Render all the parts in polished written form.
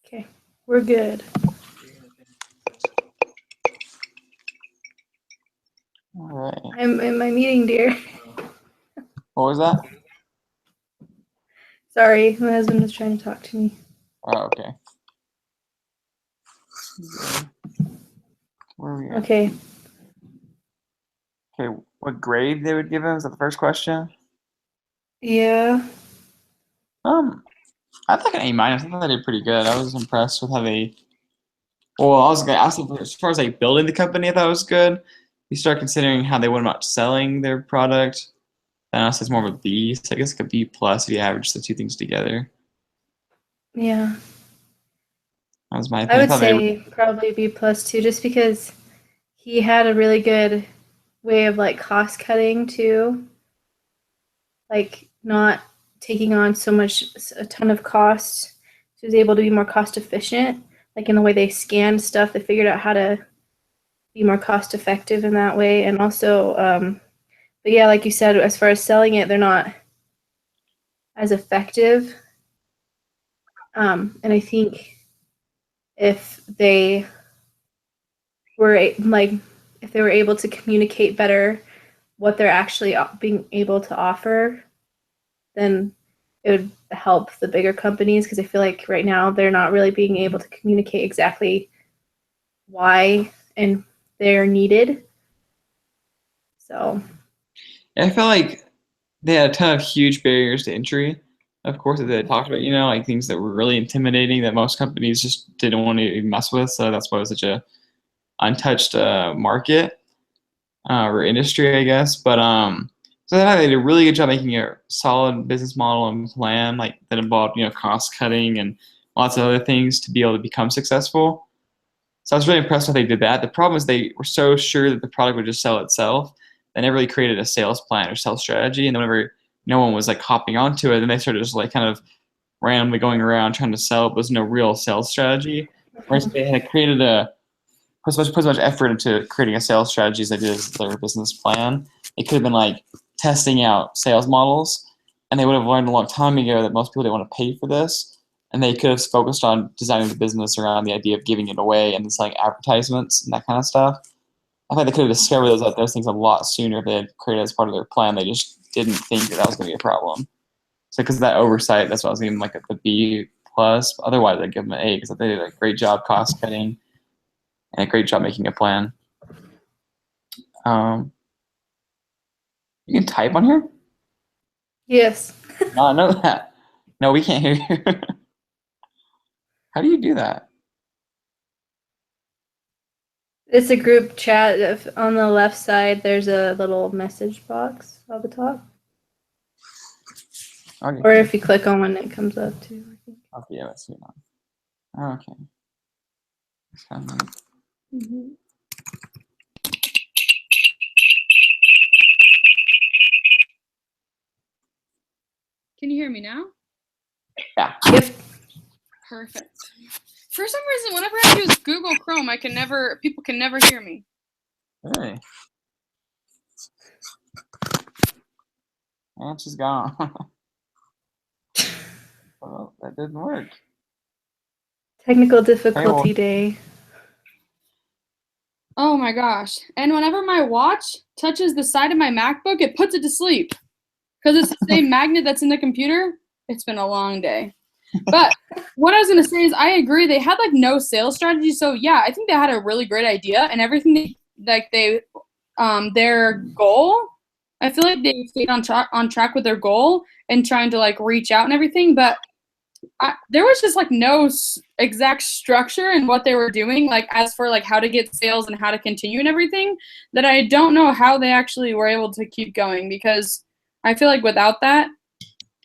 Okay, we're good. All right. I'm in my meeting, dear. What was that? Sorry, my husband was trying to talk to me. Oh, okay. Where are we at? Okay. Okay, what grade they would give him? Is that the first question? Yeah. I think an A minus. I thought they did pretty good. I was impressed with how they. Well, I was gonna ask as far as like building the company. I thought it was good. You start considering how they went about selling their product. Then I it's more of a B. So I guess like a B plus if you average the two things together. Yeah. That was my I opinion. I would thought they. say probably B plus too, just because he had a really good way of like cost cutting too. Like not taking on a ton of costs. He was able to be more cost efficient. Like in the way they scanned stuff, they figured out how to be more cost effective in that way. And also, but yeah, like you said, as far as selling it, they're not as effective. And I think if they were like, if they were able to communicate better what they're actually being able to offer, then it would help the bigger companies, because I feel like right now they're not really being able to communicate exactly why and they're needed. So I felt like they had a ton of huge barriers to entry. Of course, that they talked about, like things that were really intimidating that most companies just didn't want to even mess with. So that's why it was such a untouched market or industry, I guess. But so they did a really good job making a solid business model and plan, like that involved cost cutting and lots of other things to be able to become successful. So I was really impressed how they did that. The problem is they were so sure that the product would just sell itself. They never really created a sales plan or sales strategy. And then whenever no one was like hopping onto it, then they started just like kind of randomly going around trying to sell. But there's no real sales strategy. Whereas they had created put as much effort into creating a sales strategy as they did as their business plan. It could have been like testing out sales models, and they would have learned a long time ago that most people didn't want to pay for this, and they could have focused on designing the business around the idea of giving it away and then selling advertisements and that kind of stuff. I think they could have discovered those things a lot sooner if they had created as part of their plan. They just didn't think that was going to be a problem. So because of that oversight, that's why I was giving like a B plus. Otherwise, I'd give them an A because they did a great job cost cutting and a great job making a plan. You can type on here? yes. No, I know that. No, we can't hear you. How do you do that? It's a group chat. On the left side, there's a little message box at the top. Okay. Or if you click on one, it comes up too, I think. Okay, yeah, let's see it now. Okay. Mm-hmm. Can you hear me now? Yeah. Yep. Perfect. For some reason, whenever I use Google Chrome, people can never hear me. Really? And she's gone. Well, that didn't work. Technical difficulty day. Oh my gosh. And whenever my watch touches the side of my MacBook, it puts it to sleep. Because it's the same magnet that's in the computer. It's been a long day. But what I was going to say is I agree. They had like no sales strategy. So yeah, I think they had a really great idea and everything their goal, I feel like they stayed on track with their goal and trying to like reach out and everything. But there was just like no exact structure in what they were doing, like as for like how to get sales and how to continue and everything, that I don't know how they actually were able to keep going, because I feel like without that,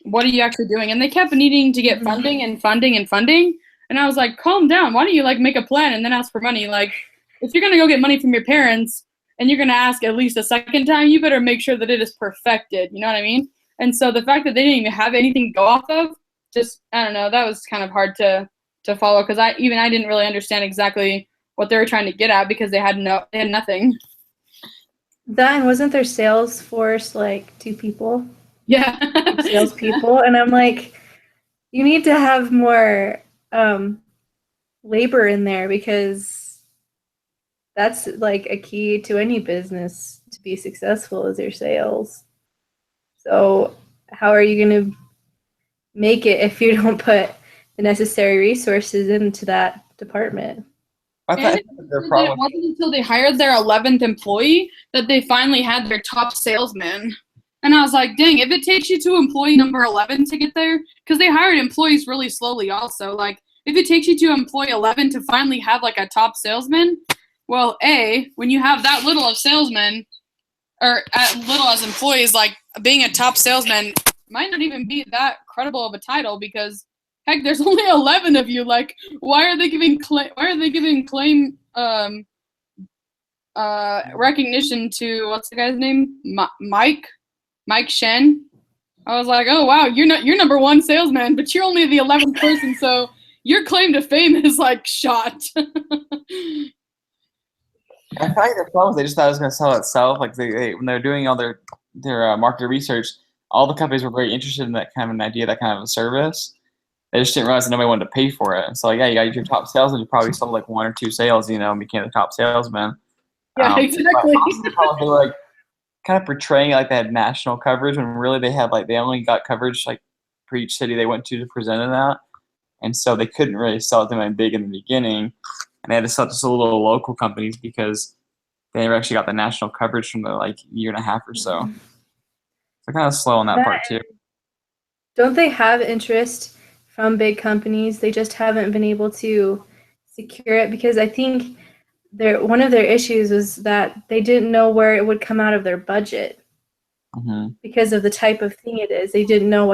what are you actually doing? And they kept needing to get funding and funding and funding. And I was like, calm down. Why don't you like make a plan and then ask for money? Like if you're going to go get money from your parents and you're going to ask at least a second time, you better make sure that it is perfected. You know what I mean? And so the fact that they didn't even have anything to go off of, just, I don't know, that was kind of hard to follow, because I didn't really understand exactly what they were trying to get at, because they had nothing. That, and wasn't their sales force like 2 people? Yeah. Salespeople. And I'm like, you need to have more labor in there, because that's like a key to any business to be successful is your sales. So how are you going to make it if you don't put the necessary resources into that department? I And thought it their problem. wasn't until they hired their 11th employee that they finally had their top salesman. And I was like, dang, if it takes you to employee number 11 to get there, because they hired employees really slowly also, like, if it takes you to employee 11 to finally have, like, a top salesman, well, A, when you have that little of salesmen, or little as employees, like, being a top salesman might not even be that credible of a title, because heck, there's only 11 of you. Like, why are they giving claim recognition to, what's the guy's name? Mike Shen. I was like, oh wow, you're number one salesman, but you're only the 11th person, so your claim to fame is like shot. I feel like their problem is they just thought it was going to sell itself. Like when they were doing all their market research, all the companies were very interested in that kind of an idea, that kind of a service. They just didn't realize that nobody wanted to pay for it. And so, like, yeah, you got your top salesman. You probably sold like 1 or 2 sales, and became the top salesman. Yeah, exactly. But they were like kind of portraying like they had national coverage when really they had they only got coverage like for each city they went to present it at. And so they couldn't really sell it to them big in the beginning. And they had to sell it to little local companies because they never actually got the national coverage from the year and a half or so. So kind of slow on that part too. Don't they have interest from big companies? They just haven't been able to secure it, because I think one of their issues was that they didn't know where it would come out of their budget because of the type of thing it is. They didn't know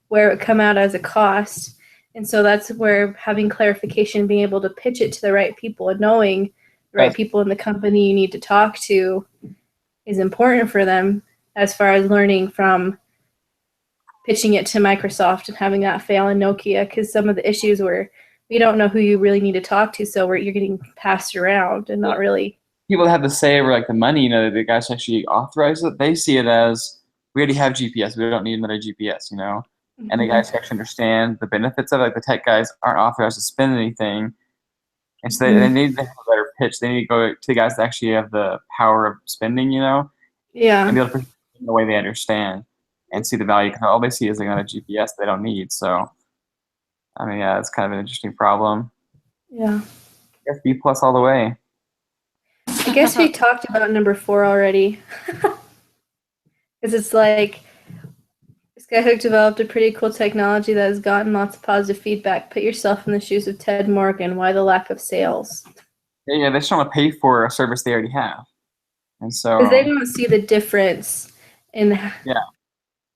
where it would come out as a cost. And so that's where having clarification, being able to pitch it to the right people and knowing the right people in the company you need to talk to is important for them, as far as learning from pitching it to Microsoft and having that fail in Nokia, because some of the issues were we don't know who you really need to talk to, so you're getting passed around and not really. People that have the say over the money, the guys actually authorize it, they see it as we already have GPS, we don't need another GPS, And the guys actually understand the benefits of it. The tech guys aren't authorized to spend anything. And so they need to have a better pitch. They need to go to the guys that actually have the power of spending, Yeah. And be able to push it in the way they understand and see the value. Because all they see is another GPS they don't need. So, I mean, yeah, it's kind of an interesting problem. Yeah. I guess B+ all the way. I guess we talked about number 4 already. Because it's like Skyhook developed a pretty cool technology that has gotten lots of positive feedback. Put yourself in the shoes of Ted Morgan. Why the lack of sales? Yeah, they just want to pay for a service they already have. And so because they don't see the difference in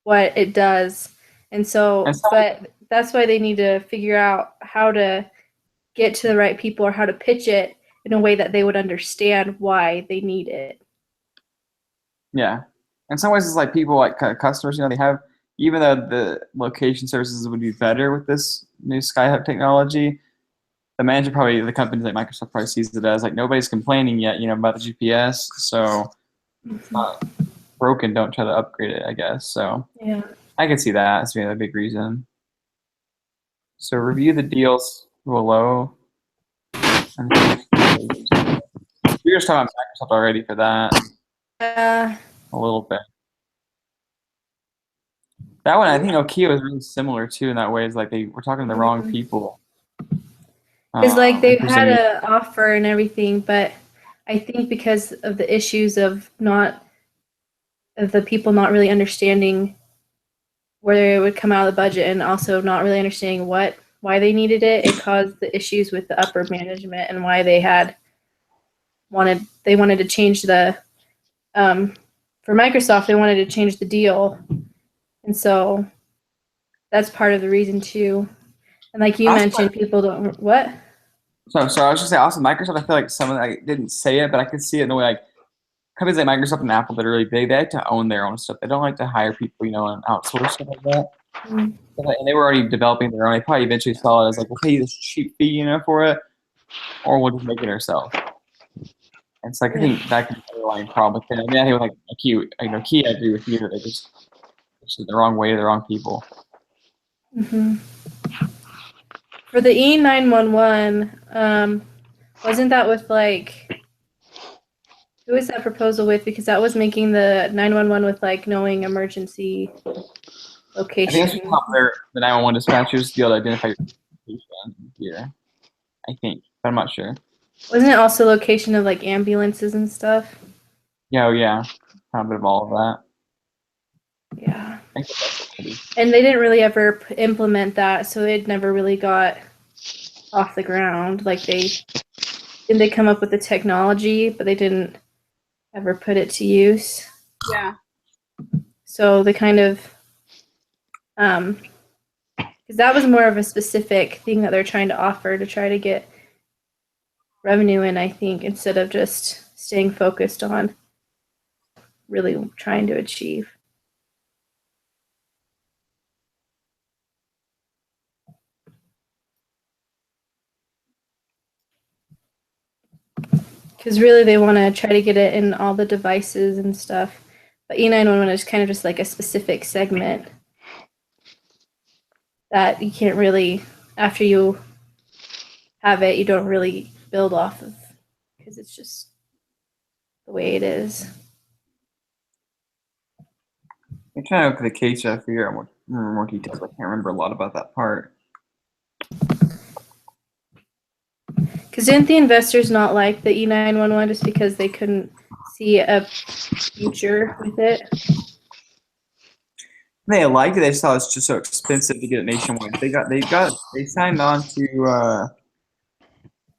what it does. And so, but that's why they need to figure out how to get to the right people or how to pitch it in a way that they would understand why they need it. Yeah. In some ways, it's like people, customers, they have, even though the location services would be better with this new Skyhook technology, the manager the companies like Microsoft probably sees it as nobody's complaining yet, about the GPS. So it's not broken, don't try to upgrade it, I guess. So yeah, I could see that as being a big reason. So review the deals below. We were just talking about Microsoft already for that. Yeah. A little bit. That one, I think Nokia was really similar too in that way. Is they were talking to the wrong people. Because they've had an offer and everything, but I think because of the issues of the people not really understanding where it would come out of the budget and also not really understanding why they needed it, it caused the issues with the upper management and why they wanted to change the for Microsoft, they wanted to change the deal. And so that's part of the reason too. And like you mentioned, people don't what? So I was just saying, also Microsoft, I feel like some of I didn't say it, but I could see it in the way companies like Microsoft and Apple that are really big, they like to own their own stuff. They don't like to hire people, and outsource stuff like that. And they were already developing their own. They probably eventually saw it as we'll pay you this cheap fee, for it, or we'll just make it ourselves. And so I think that could be the underlying problem with it. I mean, I think with Nokia, I agree with you that they just the wrong way to the wrong people. For the E911, wasn't that with like, who was that proposal with? Because that was making the 911 with like knowing emergency I think location. that's how the 911 dispatchers be able to identify your location here. I think, but I'm not sure. Wasn't it also location of like ambulances and stuff? Yeah, oh yeah, kind of a bit of all of that. Yeah. I think that's pretty. And they didn't really ever implement that, so it never really got off the ground. Like they come up with the technology, but they didn't ever put it to use. Yeah. So they kind of, because that was more of a specific thing that they're trying to offer to try to get revenue in, I think, instead of just staying focused on really trying to achieve. Because really they want to try to get it in all the devices and stuff. But E911 is kind of just like a specific segment that you can't really, after you have it, you don't really build off of because it's just the way it is. I'm trying to look at the case to figure out more details. I can't remember a lot about that part. Because didn't the investors not like the E911 just because they couldn't see a future with it? They liked it. They just thought it's just so expensive to get it nationwide. They signed on to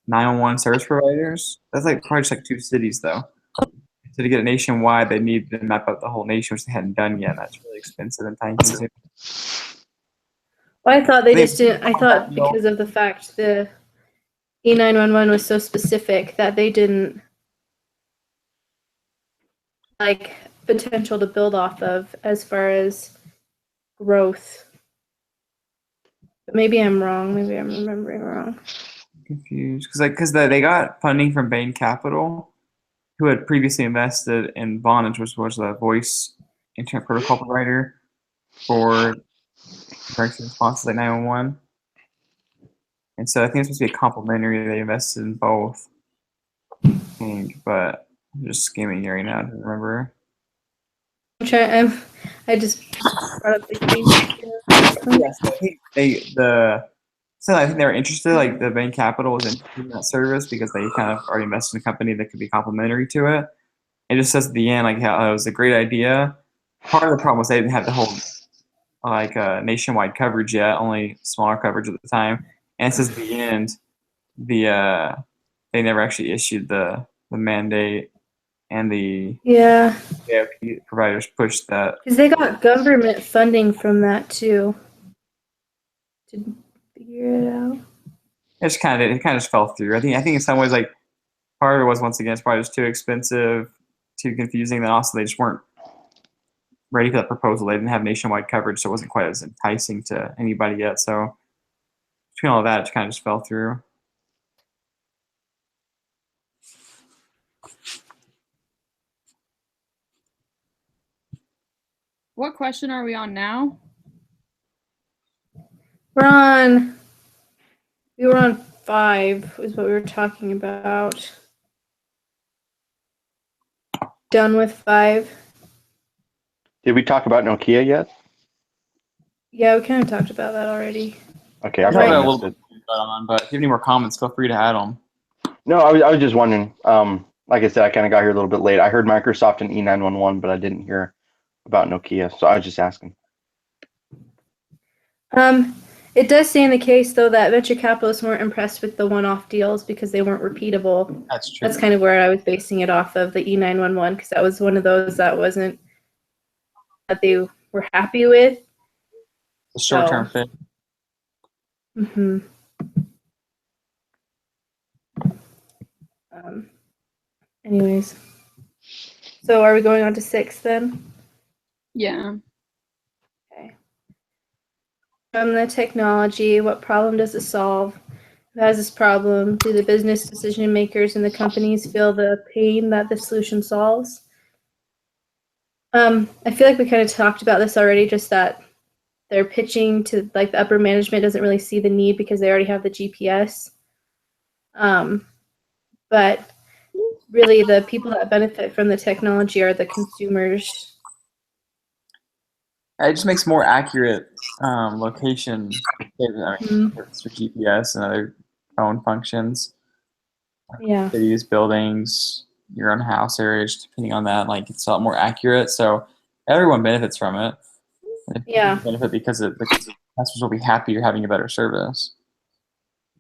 911 service providers. That's like probably just like 2 cities though. So to get it nationwide, they needed to map out the whole nation, which they hadn't done yet. And that's really expensive and time consuming. Well, I thought they just didn't. I thought because of the fact the E911 was so specific that they didn't like potential to build off of as far as growth. But maybe I'm wrong. Maybe I'm remembering wrong. Confused because they got funding from Bain Capital, who had previously invested in Vonage, which was the voice internet protocol provider for emergency responses like 911. And so I think it's supposed to be a complementary. They invested in both. But I'm just skimming here right now to remember. I just brought up the case. Yes, I think I think they were interested. Like the Bain Capital was interested in that service because they kind of already invested in a company that could be complementary to it. It just says at the end like how it was a great idea. Part of the problem was they didn't have the whole like nationwide coverage yet, only smaller coverage at the time. And it says at the end they never actually issued the mandate, and the AOP providers pushed that. Because they got government funding from that too. To figure it out. It kind of just fell through. I think in some ways like part of it was once again it's probably just too expensive, too confusing. Then also they just weren't ready for that proposal. They didn't have nationwide coverage, so it wasn't quite as enticing to anybody yet. So between all of that, it kind of just fell through. What question are we on now? We were on 5 was what we were talking about. Done with 5. Did we talk about Nokia yet? Yeah, we kind of talked about that already. Okay, I probably probably missed it. But if you have any more comments, feel free to add them. No, I was just wondering. Like I said, I kind of got here a little bit late. I heard Microsoft and E911, but I didn't hear about Nokia, so I was just asking. It does say in the case though that venture capitalists weren't impressed with the one-off deals because they weren't repeatable. That's true. That's kind of where I was basing it off of the E911 because that was one of those that wasn't that they were happy with. The short-term fit. Mm-hmm. Anyways, so are we going on to 6 then? Yeah. Okay. From the technology, what problem does it solve? Who has this problem? Do the business decision makers and the companies feel the pain that the solution solves? I feel like we kind of talked about this already, just that they're pitching to like the upper management doesn't really see the need because they already have the GPS. But really the people that benefit from the technology are the consumers. It just makes more accurate location for GPS and other phone functions. Yeah. Cities, buildings, your own house areas, depending on that, like it's a lot more accurate. So everyone benefits from it. And Yeah. benefit because the customers will be happy you're having a better service.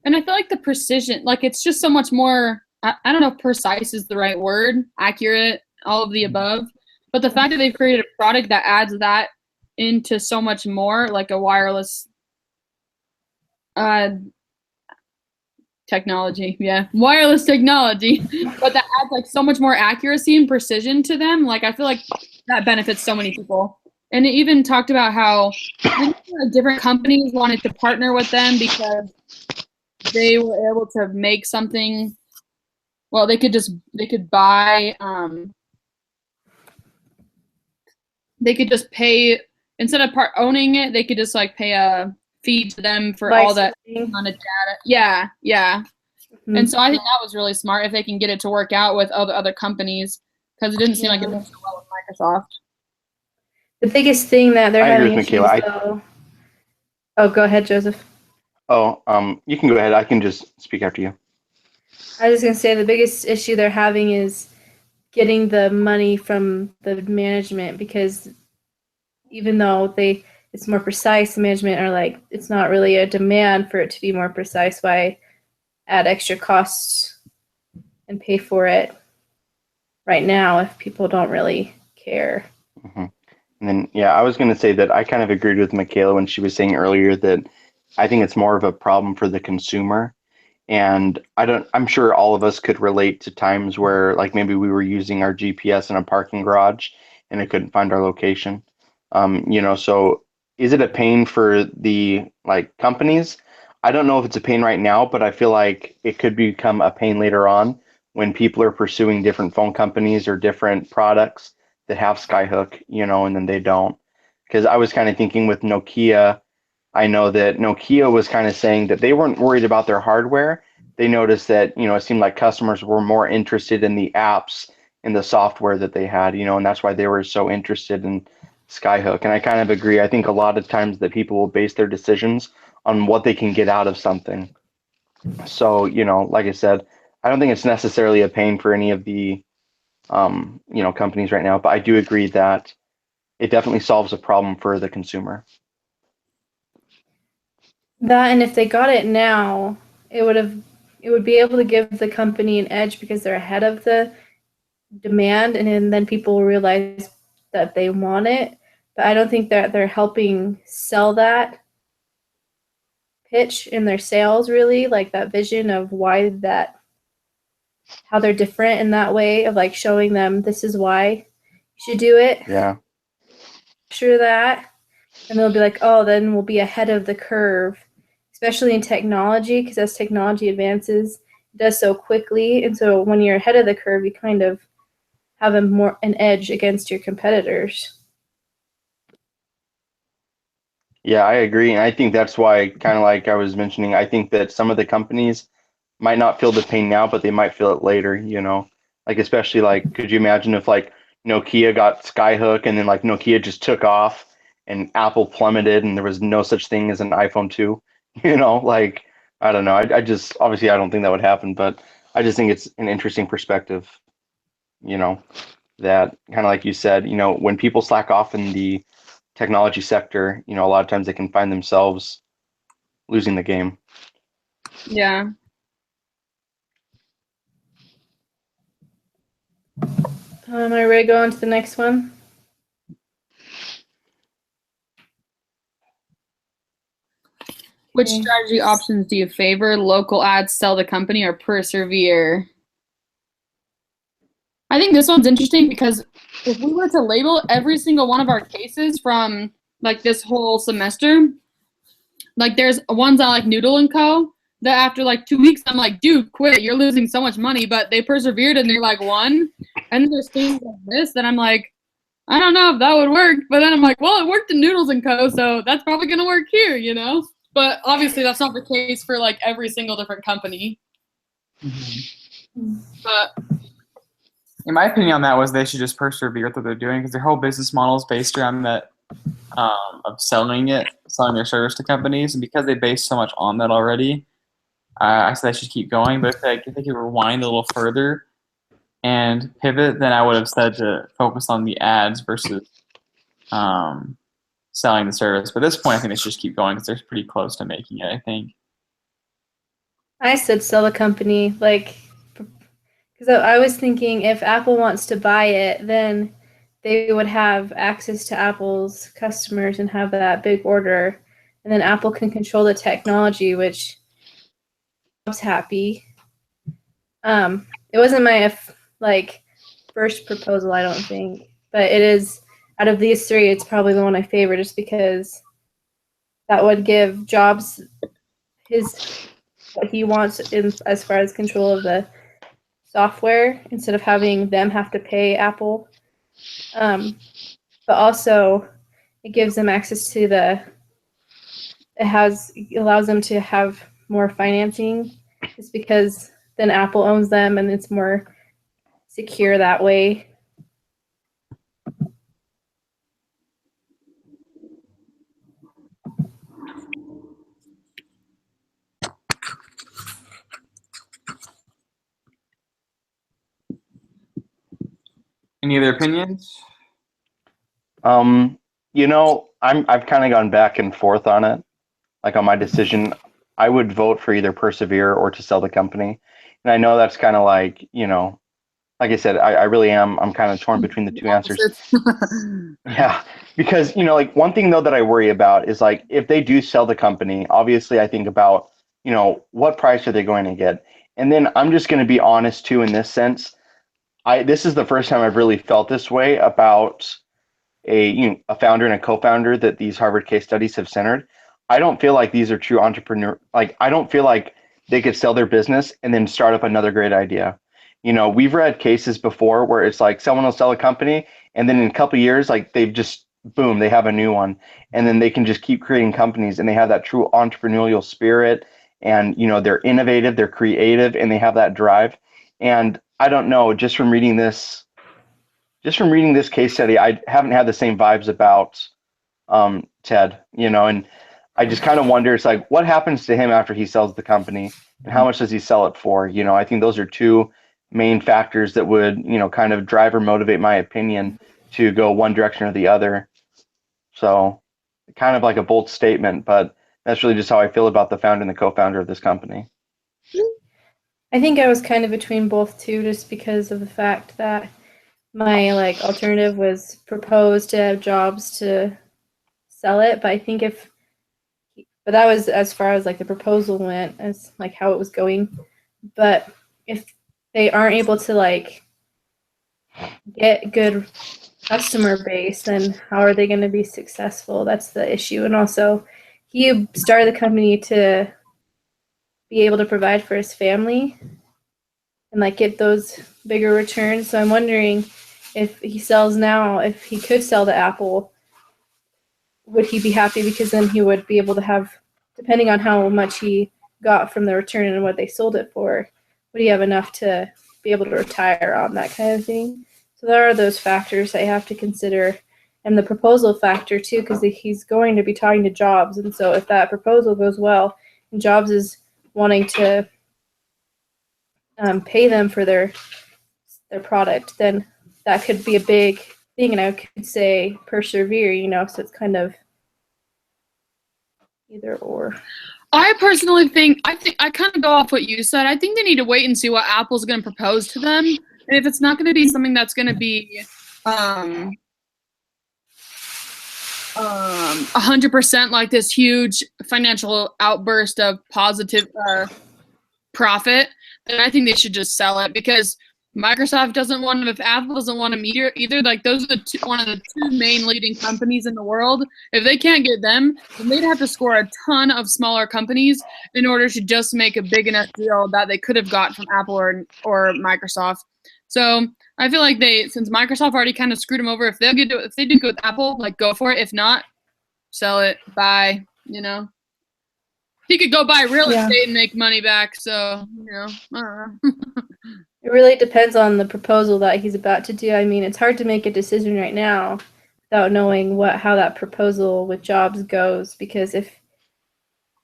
And I feel like the precision, like it's just so much more, I don't know if precise is the right word, accurate, all of the above. But the fact that they've created a product that adds that into so much more, like a wireless technology, wireless technology, but that adds like so much more accuracy and precision to them. Like I feel like that benefits so many people. And it even talked about how different companies wanted to partner with them because they were able to make something. Well, they could buy. They could just pay instead of owning it. They could just like pay a fee to them for all that amount of data. Yeah. Mm-hmm. And so I think that was really smart if they can get it to work out with other companies because it didn't seem like it went so well with Microsoft. The biggest thing that they're having issues though. Oh, go ahead, Joseph. Oh, you can go ahead. I can just speak after you. I was going to say the biggest issue they're having is getting the money from the management because even though it's more precise, the management are like, it's not really a demand for it to be more precise. Why add extra costs and pay for it right now if people don't really care? Mm-hmm. And then, I was going to say that I kind of agreed with Michaela when she was saying earlier that I think it's more of a problem for the consumer. And I'm sure all of us could relate to times where like maybe we were using our GPS in a parking garage and it couldn't find our location. So is it a pain for the like companies? I don't know if it's a pain right now, but I feel like it could become a pain later on when people are pursuing different phone companies or different products that have Skyhook, and then they don't. Because I was kind of thinking with Nokia, I know that Nokia was kind of saying that they weren't worried about their hardware. They noticed that, it seemed like customers were more interested in the apps and the software that they had, and that's why they were so interested in Skyhook. And I kind of agree. I think a lot of times that people will base their decisions on what they can get out of something. So, like I said, I don't think it's necessarily a pain for any of the, companies right now, but I do agree that it definitely solves a problem for the consumer. That, and if they got it now, it would be able to give the company an edge because they're ahead of the demand, and then people will realize that they want it. But I don't think that they're helping sell that pitch in their sales, really, like that vision of how they're different in that way of like showing them this is why you should do it. Yeah. Sure that. And they'll be like, oh, then we'll be ahead of the curve, especially in technology, because as technology advances, it does so quickly. And so when you're ahead of the curve, you kind of have an edge against your competitors. Yeah, I agree. And I think that's why, kind of like I was mentioning, I think that some of the companies might not feel the pain now, but they might feel it later, like, especially like, could you imagine if like Nokia got Skyhook and then like Nokia just took off and Apple plummeted and there was no such thing as an iPhone 2, like, I don't know. I just, obviously I don't think that would happen, but I just think it's an interesting perspective, that kind of like you said, when people slack off in the technology sector, a lot of times they can find themselves losing the game. Yeah. Am I ready to go on to the next one? Which strategy options do you favor? Local ads, sell the company, or persevere? I think this one's interesting because if we were to label every single one of our cases from like this whole semester, like there's ones I like Noodle & Co. that after like 2 weeks, I'm like, dude, quit. You're losing so much money. But they persevered and they like won. And then there's things like this that I'm like, I don't know if that would work. But then I'm like, well, it worked in Noodles & Co., so that's probably going to work here, you know? But obviously that's not the case for like every single different company. But In my opinion on that was they should just persevere with what they're doing because their whole business model is based around that of selling their service to companies, and because they base so much on that already, I said I should keep going. But if they could rewind a little further and pivot, then I would have said to focus on the ads versus selling the service. But at this point, I think they should just keep going because they're pretty close to making it, I think. I said sell the company, like, because I was thinking if Apple wants to buy it, then they would have access to Apple's customers and have that big order, and then Apple can control the technology, which was happy. It wasn't my first proposal, I don't think, but it is out of these three, it's probably the one I favor, just because that would give Jobs what he wants as far as control of the software instead of having them have to pay Apple. But also, it gives them access to it allows them to have more financing, just because then Apple owns them and it's more secure that way. Any other opinions? I've kind of gone back and forth on it. Like on my decision, I would vote for either persevere or to sell the company. And I know that's kind of like, like I said, I really am. I'm kind of torn between the two answers. Yeah, because like one thing though that I worry about is like if they do sell the company, obviously I think about what price are they going to get, and then I'm just going to be honest too in this sense. This is the first time I've really felt this way about a founder and a co-founder that these Harvard case studies have centered. I don't feel like these are true entrepreneur. Like I don't feel like they could sell their business and then start up another great idea. We've read cases before where it's like someone will sell a company and then in a couple of years, like they've just boom, they have a new one, and then they can just keep creating companies, and they have that true entrepreneurial spirit, and they're innovative, they're creative, and they have that drive. And I don't know, just from reading this case study, I haven't had the same vibes about Ted, and I just kind of wonder, it's like, what happens to him after he sells the company, and how much does he sell it for? I think those are two main factors that would, kind of drive or motivate my opinion to go one direction or the other. So kind of like a bold statement, but that's really just how I feel about the founder and the co-founder of this company. I think I was kind of between both too, just because of the fact that my alternative was proposed to have Jobs to sell it, but I think but that was as far as the proposal went, as how it was going. But if they aren't able to get good customer base, then how are they going to be successful? That's the issue. And also, he started the company to be able to provide for his family and get those bigger returns. So I'm wondering if he sells now, if he could sell to Apple, would he be happy? Because then he would be able to have, depending on how much he got from the return and what they sold it for, would he have enough to be able to retire on, that kind of thing? So there are those factors I have to consider, and the proposal factor too, because he's going to be talking to Jobs, and so if that proposal goes well, and Jobs is wanting to pay them for their product, then that could be a big thing, and I could say persevere, so it's kind of either or. I personally think I kind of go off what you said. I think they need to wait and see what Apple's going to propose to them. And if it's not going to be something that's going to be 100% like this huge financial outburst of positive profit, then I think they should just sell it, because Microsoft doesn't want them, if Apple doesn't want them either, like those are one of the two main leading companies in the world. If they can't get them, then they'd have to score a ton of smaller companies in order to just make a big enough deal that they could have got from Apple or Microsoft. So I feel like since Microsoft already kind of screwed them over, if they do good with Apple, like go for it. If not, sell it, buy. He could go buy real estate and make money back. So I don't know. It really depends on the proposal that he's about to do. I mean, it's hard to make a decision right now without knowing how that proposal with Jobs goes, because if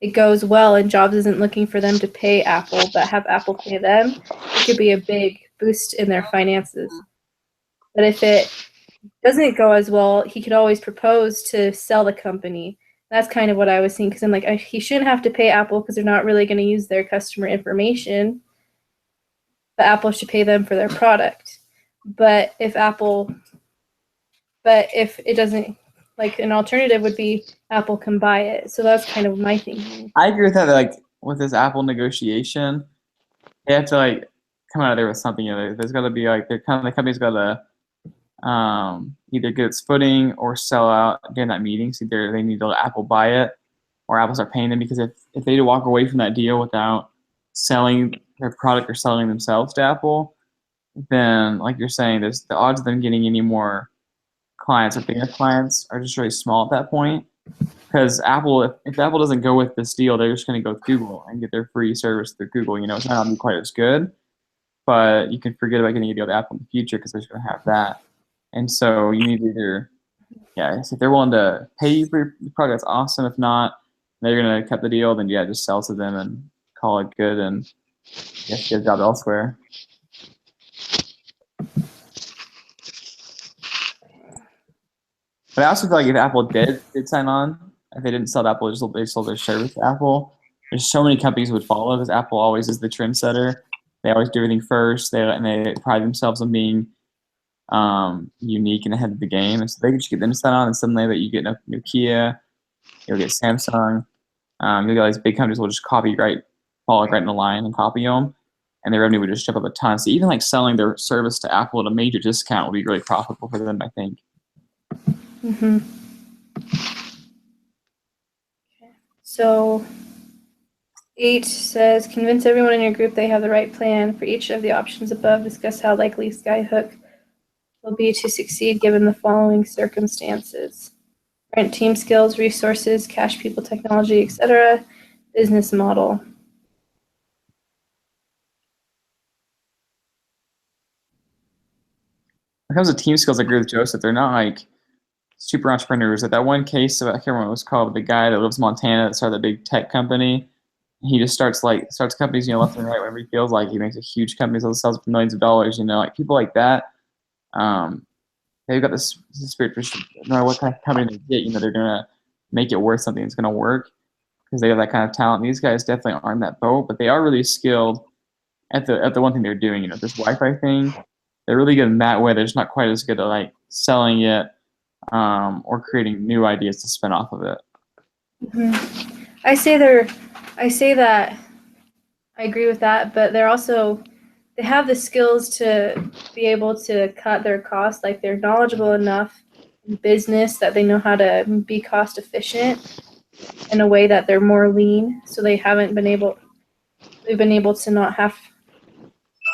it goes well and Jobs isn't looking for them to pay Apple but have Apple pay them, it could be a big boost in their finances. But if it doesn't go as well, he could always propose to sell the company. That's kind of what I was seeing, because I'm like, he shouldn't have to pay Apple because they're not really going to use their customer information, but Apple should pay them for their product. But if it doesn't, like, an alternative would be Apple can buy it. So that's kind of my thinking. I agree with that. Like with this Apple negotiation, they have to like come out of there with something. There's got to be like the company's got to either get its footing or sell out during that meeting. So either they need to let Apple buy it, or Apple start paying them. Because if they walk away from that deal without selling their product or selling themselves to Apple, then like you're saying, the odds of them getting any more clients or bigger clients are just really small at that point. Because Apple, if Apple doesn't go with this deal, they're just going to go with Google and get their free service through Google. It's not going to be quite as good, but you can forget about getting a deal with Apple in the future because they're just going to have that. And so you need either, if they're willing to pay you for your product, that's awesome. If not, they're going to cut the deal, then just sell to them and call it good and get a job elsewhere. But I also feel like if Apple did sign on, if they didn't sell to Apple, they sold their service to Apple, there's so many companies would follow because Apple always is the trendsetter. They always do everything first. They pride themselves on being unique and ahead of the game. And so they could just get them to sign on, and suddenly that you get Nokia, you'll get Samsung, you'll get all these big companies will just follow right in the line and copy them, and their revenue would just jump up a ton. So even like selling their service to Apple at a major discount would be really profitable for them, I think. Mm-hmm. Okay. So 8 says, convince everyone in your group they have the right plan for each of the options above. Discuss how likely Skyhook will be to succeed given the following circumstances: current team skills, resources, cash, people, technology, etc., business model. When it comes to team skills, I agree with Joseph. They're not like super entrepreneurs. Like that one case, I can't remember what it was called, but the guy that lives in Montana that started a big tech company. He just starts companies, left and right whenever he feels like. He makes a huge company, sells for millions of dollars. Like people like that. They've got this spirit for no matter what kind of company they get, they're gonna make it worth something. It's gonna work because they have that kind of talent. These guys definitely aren't that boat, but they are really skilled at the one thing they're doing. This Wi-Fi thing. They're really good in that way. They're just not quite as good at like selling it or creating new ideas to spin off of it. Mm-hmm. I say that I agree with that, but they have the skills to be able to cut their costs. Like they're knowledgeable enough in business that they know how to be cost efficient in a way that they're more lean. So they've been able to not have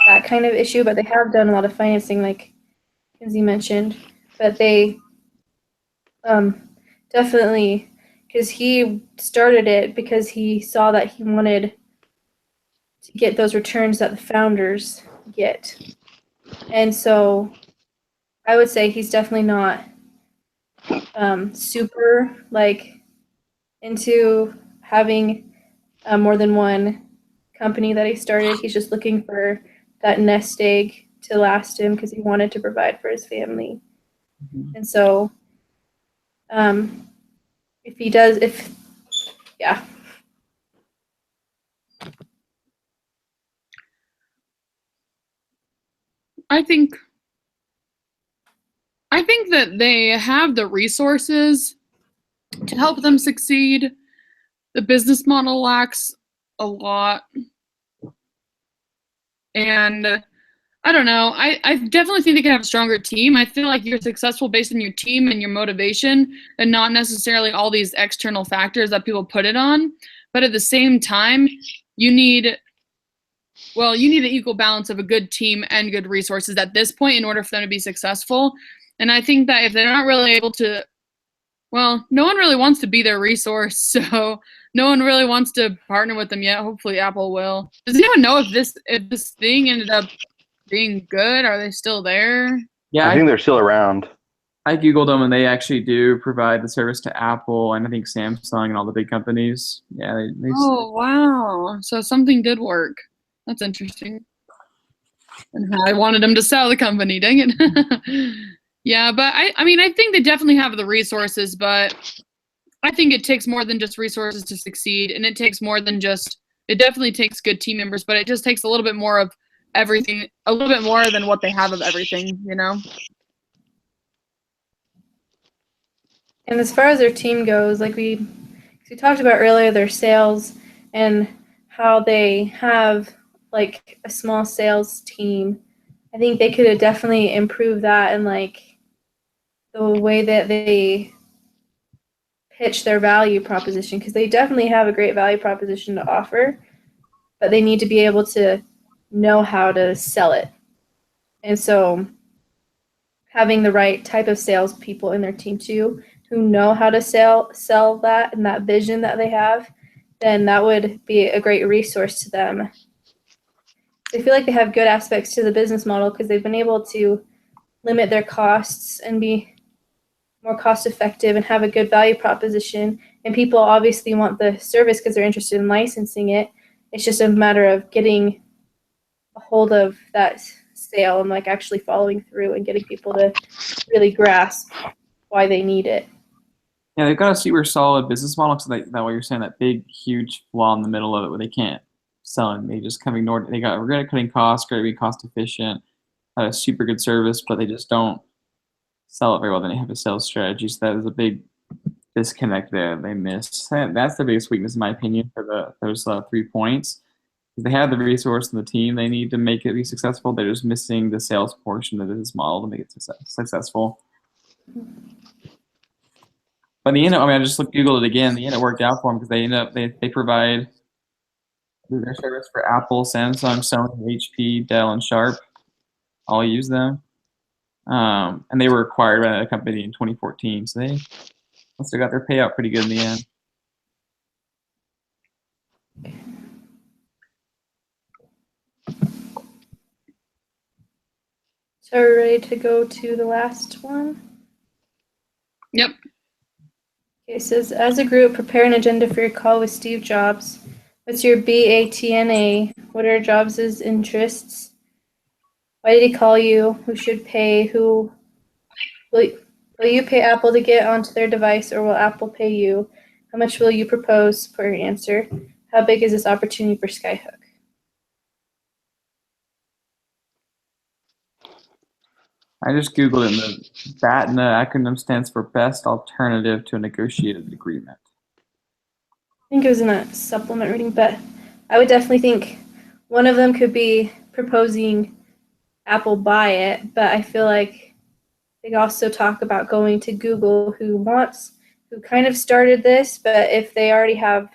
that kind of issue, but they have done a lot of financing, like Kinsey mentioned. But they definitely, because he started it because he saw that he wanted to get those returns that the founders get. And so I would say he's definitely not super like into having more than one company that he started. He's just looking for that nest egg to last him because he wanted to provide for his family. Mm-hmm. And so I think that they have the resources to help them succeed. The business model lacks a lot. And I don't know. I definitely think they can have a stronger team. I feel like you're successful based on your team and your motivation and not necessarily all these external factors that people put it on. But at the same time, you need well, you need an equal balance of a good team and good resources at this point in order for them to be successful. And I think that if they're not really able to, well, no one really wants to be their resource, so no one really wants to partner with them yet. Hopefully Apple will. Does anyone know if this thing ended up being good? Are they still there? Yeah, I think they're still around. I Googled them and they actually do provide the service to Apple and I think Samsung and all the big companies. Yeah, they Oh, wow. So something did work. That's interesting. And I wanted them to sell the company, dang it. Yeah, but I mean, I think they definitely have the resources, but I think it takes more than just resources to succeed. And it takes more than just, it definitely takes good team members, but it just takes a little bit more of everything, a little bit more than what they have of everything, you know? And as far as their team goes, like we talked about earlier, their sales and how they have like a small sales team. I think they could definitely improve that and like the way that they pitch their value proposition, because they definitely have a great value proposition to offer, but they need to be able to know how to sell it. And so having the right type of salespeople in their team too, who know how to sell that and that vision that they have, then that would be a great resource to them. They feel like they have good aspects to the business model because they've been able to limit their costs and be more cost effective and have a good value proposition. And people obviously want the service because they're interested in licensing it. It's just a matter of getting a hold of that sale and like actually following through and getting people to really grasp why they need it. Yeah, they've got a super solid business model. So that what you're saying, that big, huge flaw in the middle of it where they can't sell it. They just kind of ignored it. We're good at cutting costs, great to be cost efficient, have a super good service, but they just don't sell it very well. Then they have a sales strategy. So that is a big disconnect there they miss. That's the biggest weakness, in my opinion, for those 3 points. They have the resource and the team they need to make it be successful. They're just missing the sales portion of the business model to make it successful. But the end, I mean, I just Googled it again. The end, it worked out for them because they provide their service for Apple, Samsung, Sony, HP, Dell, and Sharp. All use them, and they were acquired by a company in 2014. So they must have got their payout pretty good in the end. So are we ready to go to the last one? Yep. Okay, it says, as a group, prepare an agenda for your call with Steve Jobs. What's your BATNA? What are Jobs' interests? Why did he call you? Who should pay? Will you pay Apple to get onto their device, or will Apple pay you? How much will you propose per answer? How big is this opportunity for Skyhook? I just Googled it, and the BATNA acronym stands for Best Alternative to a Negotiated Agreement. I think it was in a supplement reading, but I would definitely think one of them could be proposing Apple buy it, but I feel like they also talk about going to Google, who kind of started this, but if they already have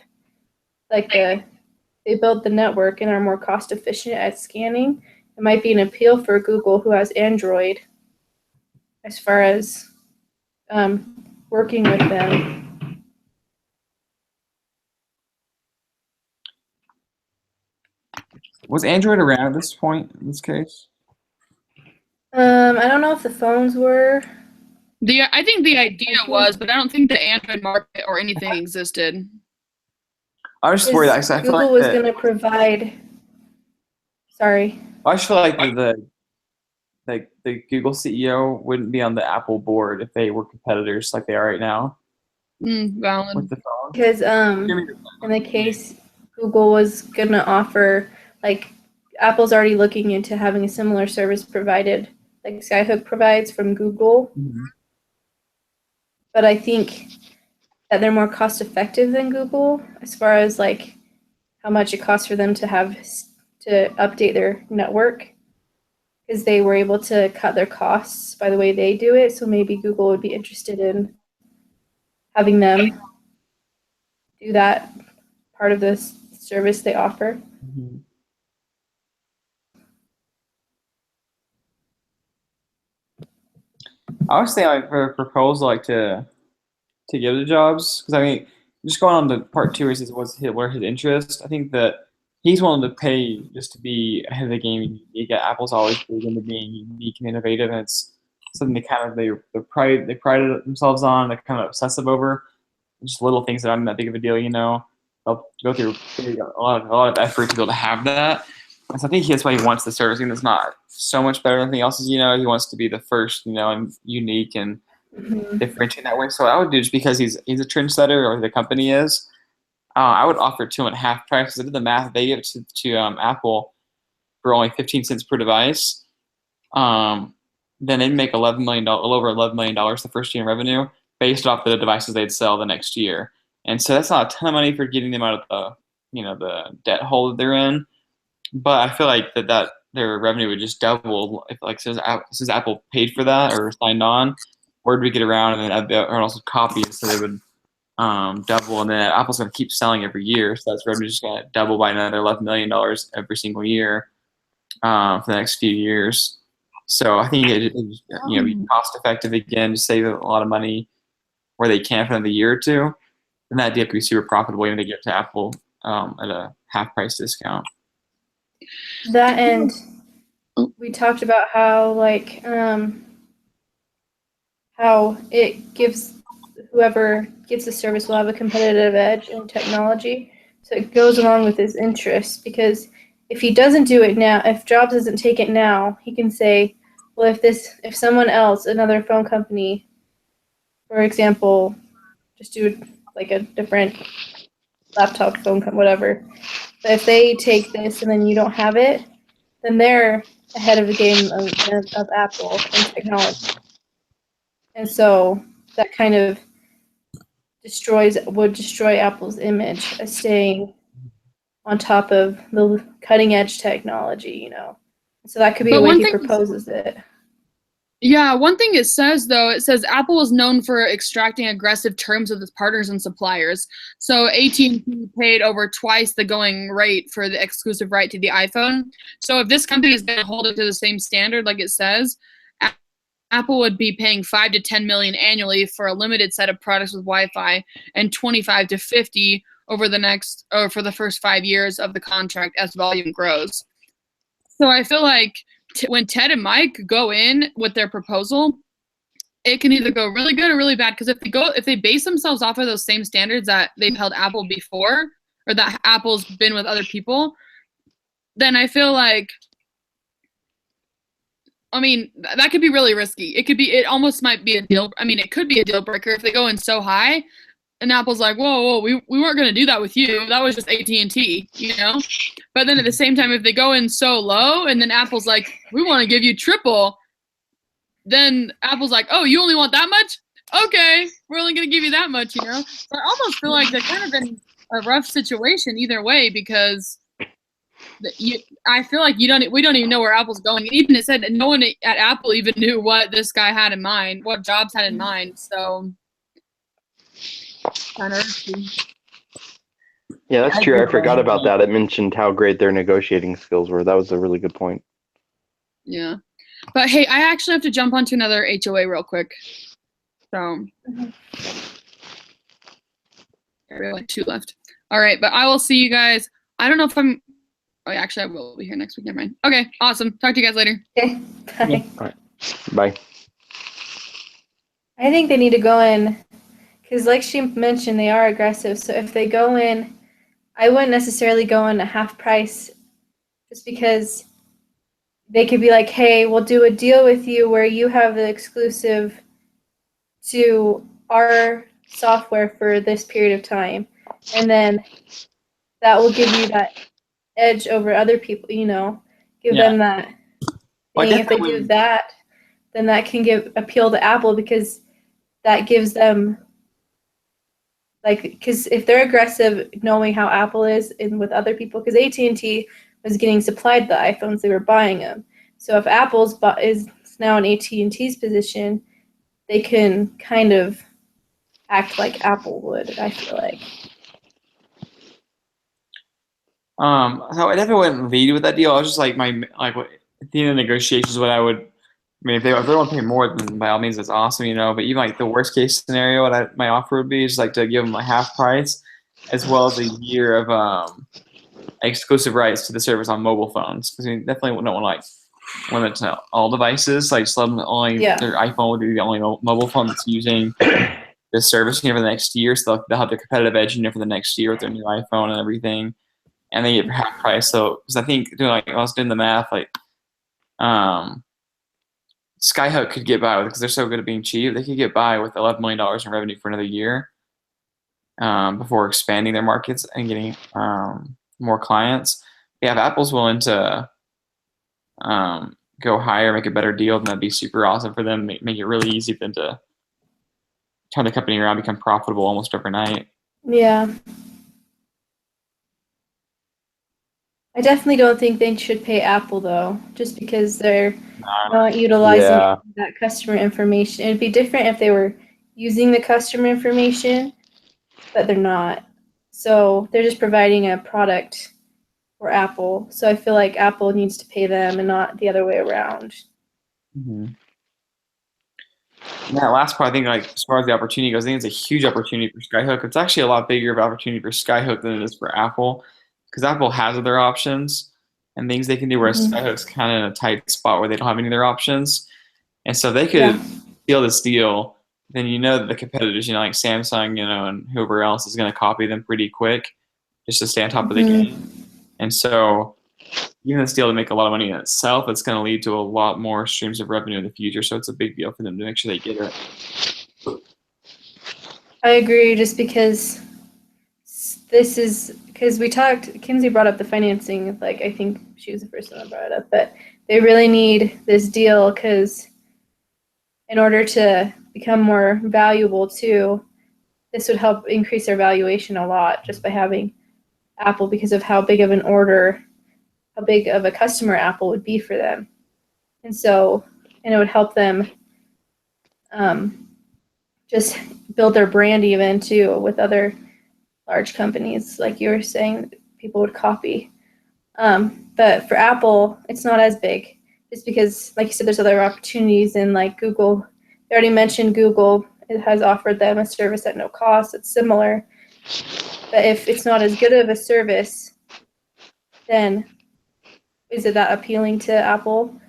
like they build the network and are more cost efficient at scanning, it might be an appeal for Google, who has Android, as far as working with them. Was Android around at this point in this case? I don't know if the phones were. I think the idea was, but I don't think the Android market or anything existed. I was just worried. I feel Google like was going to provide. Sorry. I just feel like the Google CEO wouldn't be on the Apple board if they were competitors like they are right now Valid. with the phone. Because in the case Google was going to offer, like Apple's already looking into having a similar service provided like Skyhook provides from Google. Mm-hmm. But I think that they're more cost effective than Google as far as like how much it costs for them to update their network, because they were able to cut their costs by the way they do it. So maybe Google would be interested in having them do that part of the service they offer. Mm-hmm. I was saying like for a proposal like to give to Jobs because I mean just going on to part two is where his interest. I think that he's willing to pay just to be ahead of the game. You get Apple's always big into being unique and innovative, and it's something they pride themselves on. They're kind of obsessive over just little things that aren't that big of a deal. They'll go through a lot of effort to be able to have that. And so I think that's why he wants the servicing that's not so much better than anything else. He wants to be the first, and unique and differentiate that way. So what I would do just because he's a trendsetter or the company is, I would offer 2.5 price. Because I did the math. They give it to Apple for only 15 cents per device. Then they'd make $11 million, a little over $11 million the first year in revenue based off the devices they'd sell the next year. And so that's not a ton of money for getting them out of the debt hole that they're in. But I feel like that their revenue would just double if since Apple paid for that or signed on. Word would get around, and then or also copies, so they would double, and then Apple's going to keep selling every year, so that's revenue just going to double by another $11 million every single year for the next few years. So I think it be cost effective again, to save a lot of money where they can for another year or two, and that deal could be super profitable when they get to Apple at a half price discount. That and we talked about how how it gives whoever gets the service will have a competitive edge in technology. So it goes along with his interests, because if he doesn't do it now, if Jobs doesn't take it now, he can say, well, if someone else, another phone company, for example, just do like a different laptop, phone, whatever. But if they take this and then you don't have it, then they're ahead of the game of Apple and technology. And so that kind of would destroy Apple's image as staying on top of the cutting edge technology, So that could be a way he proposes it. Yeah, one thing it says Apple is known for extracting aggressive terms with its partners and suppliers. So AT&T paid over twice the going rate for the exclusive right to the iPhone. So if this company is going to hold it to the same standard, like it says, Apple would be paying $5 to $10 million annually for a limited set of products with Wi-Fi, and 25 to 50 for the first 5 years of the contract as volume grows. So I feel like when Ted and Mike go in with their proposal, it can either go really good or really bad. Because if they base themselves off of those same standards that they've held Apple before, or that Apple's been with other people, then I feel like, that could be really risky. It almost might be it could be a deal breaker if they go in so high, and Apple's like, whoa, we weren't going to do that with you. That was just AT&T, But then at the same time, if they go in so low, and then Apple's like, we want to give you triple, then Apple's like, oh, you only want that much? Okay, we're only going to give you that much, So I almost feel like they're kind of in a rough situation either way, because I feel like we don't even know where Apple's going. And even it said that no one at Apple even knew what this guy had in mind, what Jobs had in mind. So kind of risky. Yeah, that's true. I forgot about that. It mentioned how great their negotiating skills were. That was a really good point. Yeah. But hey, I actually have to jump onto another HOA real quick. So we have like 2 left. All right, but I will see you guys. I don't know if I'm actually I will be here next week. Never mind. Okay, awesome. Talk to you guys later. Okay, bye. Yeah. All right. Bye. I think they need to go in, because like she mentioned, they are aggressive. So if they go in, I wouldn't necessarily go in a half price, just because they could be like, hey, we'll do a deal with you where you have the exclusive to our software for this period of time. And then that will give you that edge over other people, give them that thing. If they do that, then that can appeal to Apple, because that gives them, because if they're aggressive, knowing how Apple is and with other people, because AT&T was getting supplied the iPhones, they were buying them. So if Apple's is now in AT&T's position, they can kind of act like Apple would, I feel like. So I definitely wouldn't lead with that deal. I was just like at the end of negotiations, what I would mean, if they want to pay more, then by all means, that's awesome, But even like the worst case scenario, what my offer would be is like to give them a half price, as well as a year of exclusive rights to the service on mobile phones. Because we definitely don't want to like limit to all devices. Like, just let them only their iPhone would be the only mobile phone that's using this service for the next year. So they'll have the competitive edge for the next year with their new iPhone and everything, and they get for half price. So, because I think I was doing the math, like, Skyhook could get by with, because they're so good at being cheap, they could get by with $11 million in revenue for another year before expanding their markets and getting more clients. Yeah, if Apple's willing to go higher, make a better deal, then that'd be super awesome for them. Make it really easy for them to turn the company around, become profitable almost overnight. Yeah. I definitely don't think they should pay Apple, though, just because they're not utilizing that customer information. It'd be different if they were using the customer information, but they're not. So they're just providing a product for Apple. So I feel like Apple needs to pay them and not the other way around. Mm-hmm. And that last part, I think, like, as far as the opportunity goes, I think it's a huge opportunity for Skyhook. It's actually a lot bigger of an opportunity for Skyhook than it is for Apple, because Apple has other options and things they can do, whereas Skyhook's kind of in a tight spot where they don't have any other options. And so if they could steal this deal, then that the competitors, like Samsung, and whoever else is going to copy them pretty quick just to stay on top of the game. And so even this deal to make a lot of money in itself, it's going to lead to a lot more streams of revenue in the future. So it's a big deal for them to make sure they get it. I agree, just because this is, because Kinsey brought up the financing, like, I think she was the first one that brought it up, but they really need this deal because in order to become more valuable too, this would help increase their valuation a lot just by having Apple, because of how big of an order, how big of a customer Apple would be for them. And it would help them just build their brand even too with other large companies. Like you were saying, people would copy. But for Apple, it's not as big, just because, like you said, there's other opportunities in, like, Google. They already mentioned Google. It has offered them a service at no cost. It's similar. But if it's not as good of a service, then is it that appealing to Apple?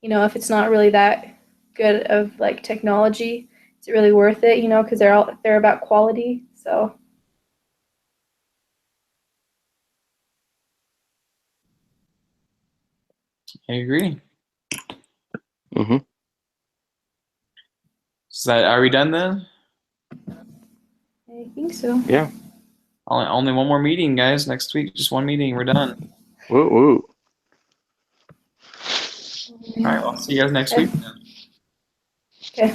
If it's not really that good of, like, technology, is it really worth it? Because they're about quality. So. I agree. Mm-hmm. Are we done then? I think so. Yeah. Only one more meeting, guys. Next week, just one meeting. We're done. Woo woo. All right. I'll see you guys next week. Okay.